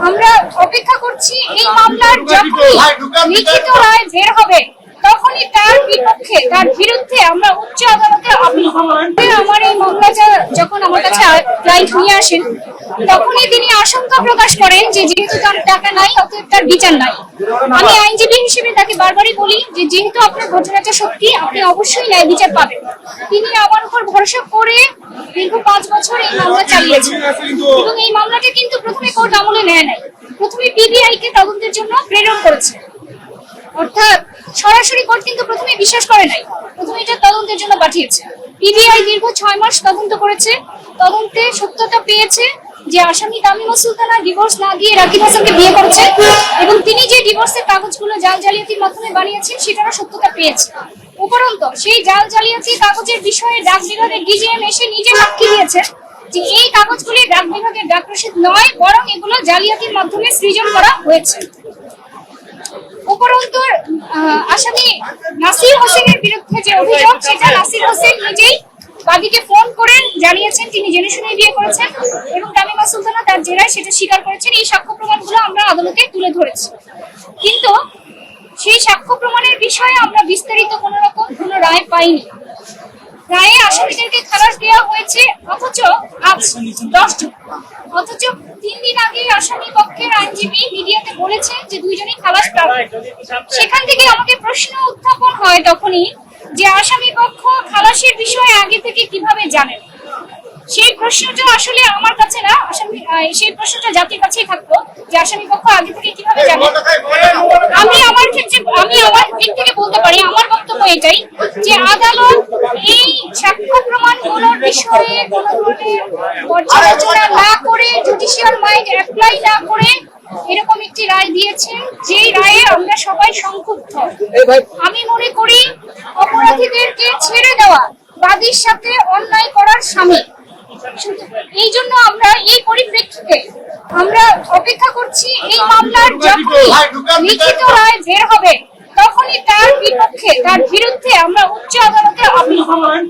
আমরা অপেক্ষা করছি এই মামলার যখনই লিখিত রায় বের হবে তখনই তার বিপক্ষে তার বিরুদ্ধে আমরা উচ্চ আদালতে আপিল করব। আমার এই মামলাটা যখন আমার কাছে ক্লায়েন্ট নিয়ে আসেন তখনই তিনি আশঙ্কা প্রকাশ করেন যে যেহেতু তার টাকা নাই অতএব তার বিচার নাই। আমি আইনজীবী হিসেবে তাকে বারবারই বলি যে যেহেতু আপনার ঘটনাটা সত্যি আপনি অবশ্যই ন্যায় বিচার পাবেন। তিনি আমার উপর ভরসা করে দীর্ঘ 5 বছর এই মামলা চালিয়েছেন এবং এই মামলাটা কিন্তু প্রথমে কোর্ট আমলে নেয় নাই, প্রথমে পিবিআই কে তদন্তের জন্য প্রেরণ করেছে। অর্থাৎ সরাসরি কোর্ট কিন্তু প্রথমে বিশ্বাস করে নাই, প্রথমে এটা তদন্তের জন্য পাঠিয়েছে। পিবিআই দীর্ঘ 6 মাস তদন্ত করেছে, তদন্তে সত্যতা পেয়েছে যে আসামি তামিমা সুলতানা ডিভোর্স না দিয়ে রাকিব হাসানকে বিয়ে করেছে এবং তিনি যে ডিভোর্সের কাগজগুলো জাল জালিয়াতির মাধ্যমে বানিয়েছেন সেটারও সত্যতা পেয়েছে। উপরন্তু সেই জাল জালিয়াতি কাগজের বিষয়ে ডাক বিভাগের ডিজিএম এসে নিজে সাক্ষী দিয়েছেন যে এই কাগজগুলি ডাক বিভাগের ডাক রসিদ নয়, বরং এগুলো জালিয়াতির মাধ্যমে সৃজন করা হয়েছে। উপরন্তু আসামি নাসির হোসেনের বিরুদ্ধে যে অভিযোগ সেটা নাসির হোসেন নিজেই বাদীকে ফোন করে জানিয়েছেন তিনি জেনে শুনে বিয়ে করেছেন এবং তামিমা সুলতানা তার জেরায় সেটা স্বীকার করেছেন। এই সাক্ষ্য প্রমাণগুলো আমরা আদালতে তুলে ধরেছি, কিন্তু সেই সাক্ষ্য প্রমাণের বিষয়ে আমরা বিস্তারিত কোনো রায় পাইনি। রায়ে আসামিদেরকে খালাস দেওয়া হয়েছে অথচ আজ 10 জন, অথচ 3 দিন আগে আসামি পক্ষের আইনজীবী মিডিয়াতে বলেছেন যে 2 জনই খালাস প্রাপ্ত। সেখান থেকে আমাকে প্রশ্ন উত্থাপন হয় তখনই যে আসামি পক্ষ খালাসের বিষয়ে আগে থেকে কিভাবে জানেন। সেই প্রশ্নটা আসলে আমার কাছে না, সেই প্রশ্নটা জাতির কাছেই থাকতো যে আসামি পক্ষ আগে থেকে কিভাবে জানে। আমি আমার দিক থেকে বলতে পারি, আমার বক্তব্য এটাই যে আদালত এই সাক্ষ্য প্রমাণগুলোর বিষয়ে কোনো ধরনের পর্যালোচনা না করে, জুডিশিয়াল মাইন্ড অ্যাপ্লাই না করে এরকম একটি রায় দিয়েছেন যেই রায়ে আমরা সবাই সংক্ষুব্ধ। আমি মনে করি অপরাধীদেরকে ছেড়ে দেওয়া বাদীর সাথে অন্যায় করার সামিল। এই জন্য আমরা এই পরিপ্রেক্ষিতে আমরা অপেক্ষা করছি এই মামলার যখনই লিখিত রায় বের হবে তখনই তার বিপক্ষে তার বিরুদ্ধে আমরা উচ্চ আদালতে আপিল করব।